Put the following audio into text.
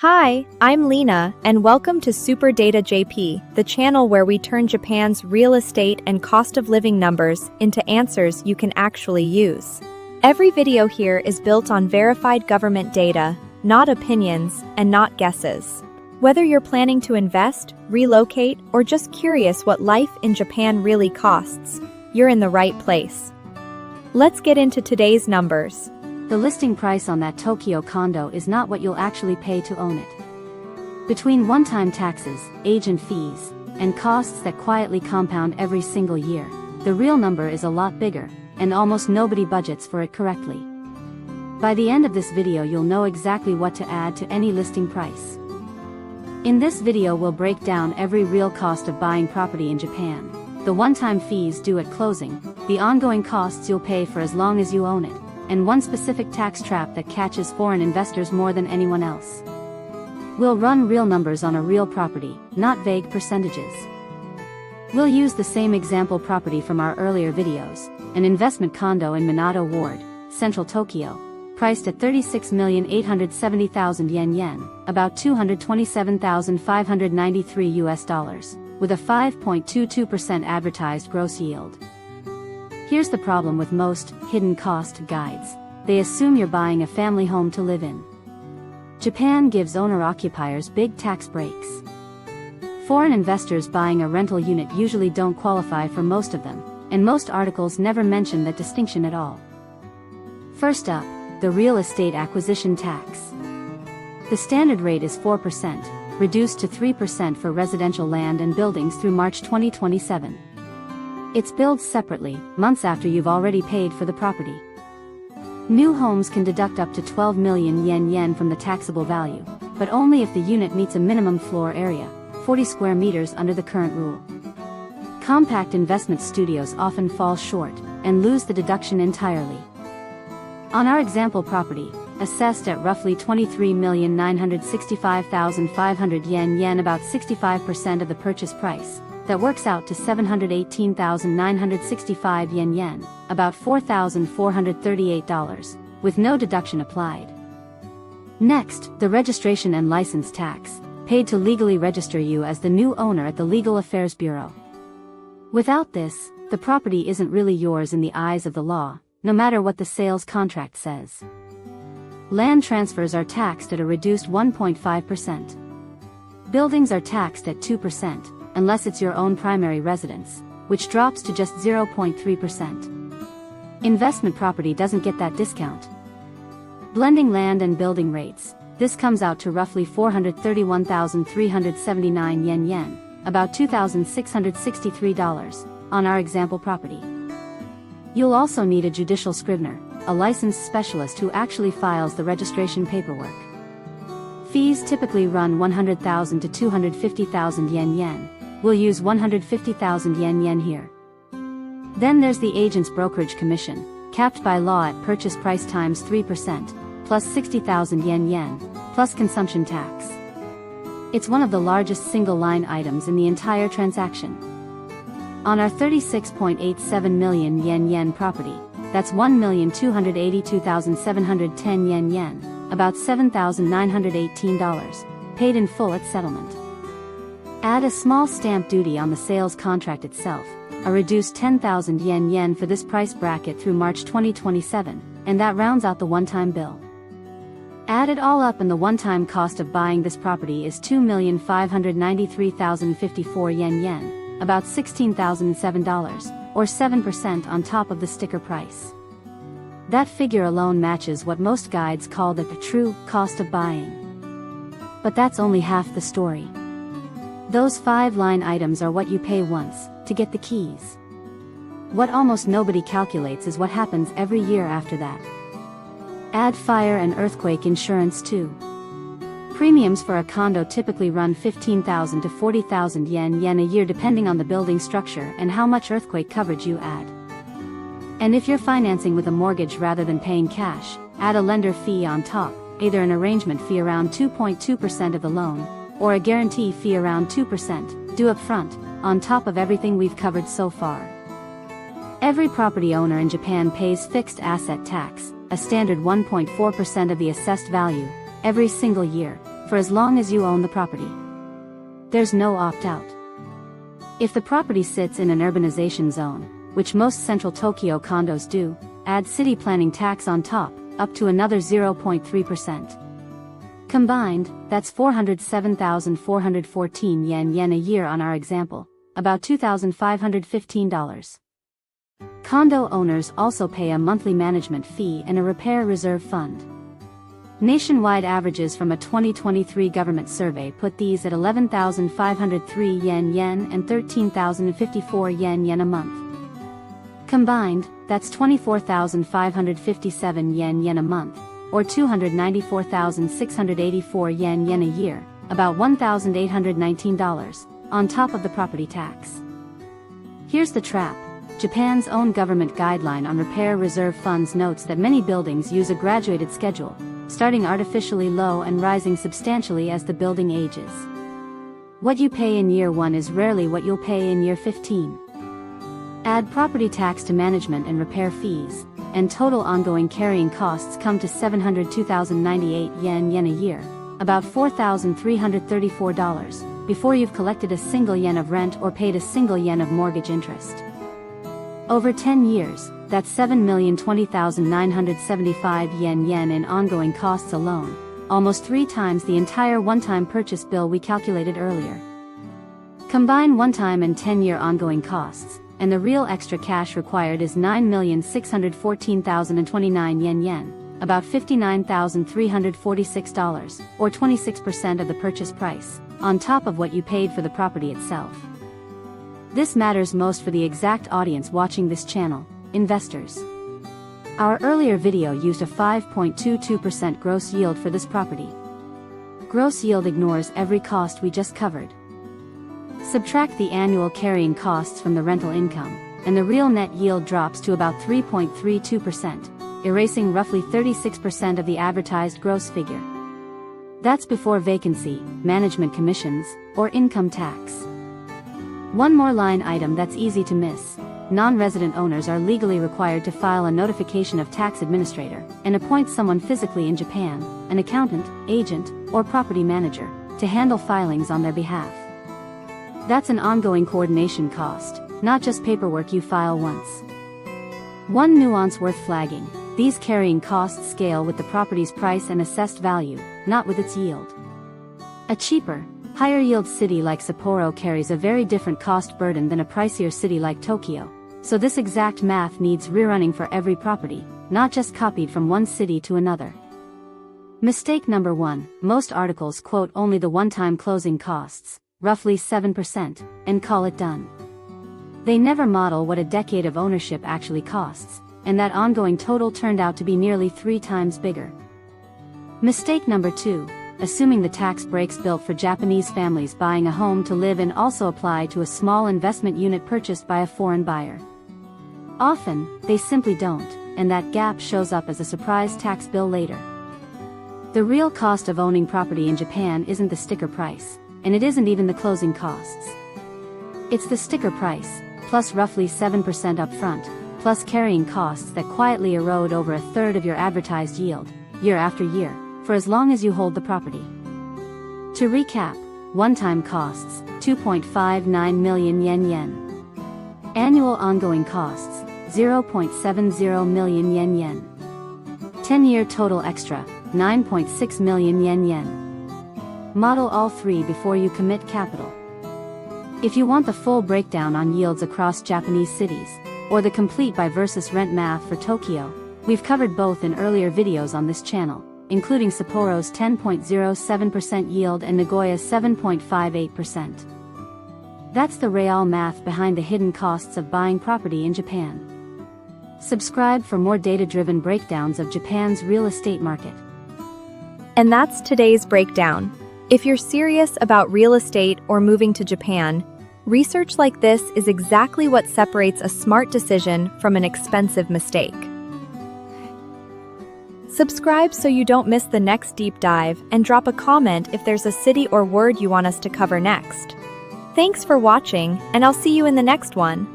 Hi, I'm Lena, and welcome to Super Data JP, the channel where we turn Japan's real estate and cost of living numbers into answers you can actually use. Every video here is built on verified government data, not opinions, and not guesses. Whether you're planning to invest, relocate, or just curious what life in Japan really costs, you're in the right place. Let's get into today's numbers. The listing price on that Tokyo condo is not what you'll actually pay to own it. Between one-time taxes, agent fees, and costs that quietly compound every single year, the real number is a lot bigger, and almost nobody budgets for it correctly. By the end of this video you'll know exactly what to add to any listing price. In this video we'll break down every real cost of buying property in Japan, the one-time fees due at closing, the ongoing costs you'll pay for as long as you own it, and one specific tax trap that catches foreign investors more than anyone else. We'll run real numbers on a real property, not vague percentages. We'll use the same example property from our earlier videos, an investment condo in Minato Ward, Central Tokyo, priced at 36,870,000 yen, about $227,593 with a 5.22% advertised gross yield. Here's the problem with most hidden cost guides. They assume you're buying a family home to live in. Japan gives owner-occupiers big tax breaks. Foreign investors buying a rental unit usually don't qualify for most of them, and most articles never mention that distinction at all. First up, the real estate acquisition tax. The standard rate is 4%, reduced to 3% for residential land and buildings through March 2027. It's billed separately, months after you've already paid for the property. New homes can deduct up to 12 million yen from the taxable value, but only if the unit meets a minimum floor area, 40 square meters under the current rule. Compact investment studios often fall short, and lose the deduction entirely. On our example property, assessed at roughly 23,965,500 yen, about 65% of the purchase price, that works out to 718,965 yen, about $4,438, with no deduction applied. Next, the registration and license tax, paid to legally register you as the new owner at the Legal Affairs Bureau. Without this, the property isn't really yours in the eyes of the law, no matter what the sales contract says. Land transfers are taxed at a reduced 1.5%. Buildings are taxed at 2%. Unless it's your own primary residence, which drops to just 0.3%. Investment property doesn't get that discount. Blending land and building rates, this comes out to roughly 431,379 yen, about $2,663, on our example property. You'll also need a judicial scrivener, a licensed specialist who actually files the registration paperwork. Fees typically run 100,000 to 250,000 yen. We'll use 150,000 yen here. Then there's the agent's brokerage commission, capped by law at purchase price times 3%, plus 60,000 yen, plus consumption tax. It's one of the largest single-line items in the entire transaction. On our 36.87 million yen property, that's 1,282,710 yen, about $7,918, paid in full at settlement. Add a small stamp duty on the sales contract itself, a reduced 10,000 yen for this price bracket through March 2027, and that rounds out the one-time bill. Add it all up and the one-time cost of buying this property is 2,593,054 yen, about $16,007, or 7% on top of the sticker price. That figure alone matches what most guides call the true cost of buying. But that's only half the story. Those 5 line items are what you pay once, to get the keys. What almost nobody calculates is what happens every year after that. Add fire and earthquake insurance too. Premiums for a condo typically run 15,000 to 40,000 yen a year depending on the building structure and how much earthquake coverage you add. And if you're financing with a mortgage rather than paying cash, add a lender fee on top, either an arrangement fee around 2.2% of the loan, or a guarantee fee around 2%, due up front, on top of everything we've covered so far. Every property owner in Japan pays fixed asset tax, a standard 1.4% of the assessed value, every single year, for as long as you own the property. There's no opt-out. If the property sits in an urbanization zone, which most central Tokyo condos do, add city planning tax on top, up to another 0.3%. Combined, that's 407,414 yen a year on our example, about $2,515. Condo owners also pay a monthly management fee and a repair reserve fund. Nationwide averages from a 2023 government survey put these at 11,503 yen and 13,054 yen a month. Combined, that's 24,557 yen a month, or 294,684 yen a year, about $1,819, on top of the property tax. Here's the trap. Japan's own government guideline on repair reserve funds notes that many buildings use a graduated schedule, starting artificially low and rising substantially as the building ages. What you pay in year 1 is rarely what you'll pay in year 15. Add property tax to management and repair fees, and total ongoing carrying costs come to 702,098 yen a year, about $4,334, before you've collected a single yen of rent or paid a single yen of mortgage interest. Over 10 years, that's 7,020,975 yen in ongoing costs alone, almost 3 times the entire one-time purchase bill we calculated earlier. Combine one-time and 10-year ongoing costs, and the real extra cash required is 9,614,029 yen, about $59,346, or 26% of the purchase price, on top of what you paid for the property itself. This matters most for the exact audience watching this channel, investors. Our earlier video used a 5.22% gross yield for this property. Gross yield ignores every cost we just covered. Subtract the annual carrying costs from the rental income, and the real net yield drops to about 3.32%, erasing roughly 36% of the advertised gross figure. That's before vacancy, management commissions, or income tax. One more line item that's easy to miss. Non-resident owners are legally required to file a notification of tax administrator and appoint someone physically in Japan, an accountant, agent, or property manager, to handle filings on their behalf. That's an ongoing coordination cost, not just paperwork you file once. One nuance worth flagging: these carrying costs scale with the property's price and assessed value, not with its yield. A cheaper, higher-yield city like Sapporo carries a very different cost burden than a pricier city like Tokyo, so this exact math needs rerunning for every property, not just copied from one city to another. Mistake number 1, most articles quote only the one-time closing costs, roughly 7%, and call it done. They never model what a decade of ownership actually costs, and that ongoing total turned out to be nearly 3 times bigger. Mistake number 2, assuming the tax breaks built for Japanese families buying a home to live in also apply to a small investment unit purchased by a foreign buyer. Often, they simply don't, and that gap shows up as a surprise tax bill later. The real cost of owning property in Japan isn't the sticker price, and it isn't even the closing costs. It's the sticker price, plus roughly 7% upfront, plus carrying costs that quietly erode over a third of your advertised yield, year after year, for as long as you hold the property. To recap, one-time costs, 2.59 million yen. Annual ongoing costs, 0.70 million yen. 10-year total extra, 9.6 million yen. Model all 3 before you commit capital. If you want the full breakdown on yields across Japanese cities, or the complete buy versus rent math for Tokyo, we've covered both in earlier videos on this channel, including Sapporo's 10.07% yield and Nagoya's 7.58%. That's the real math behind the hidden costs of buying property in Japan. Subscribe for more data-driven breakdowns of Japan's real estate market. And that's today's breakdown. If you're serious about real estate or moving to Japan, research like this is exactly what separates a smart decision from an expensive mistake. Subscribe so you don't miss the next deep dive, and drop a comment if there's a city or word you want us to cover next. Thanks for watching, and I'll see you in the next one.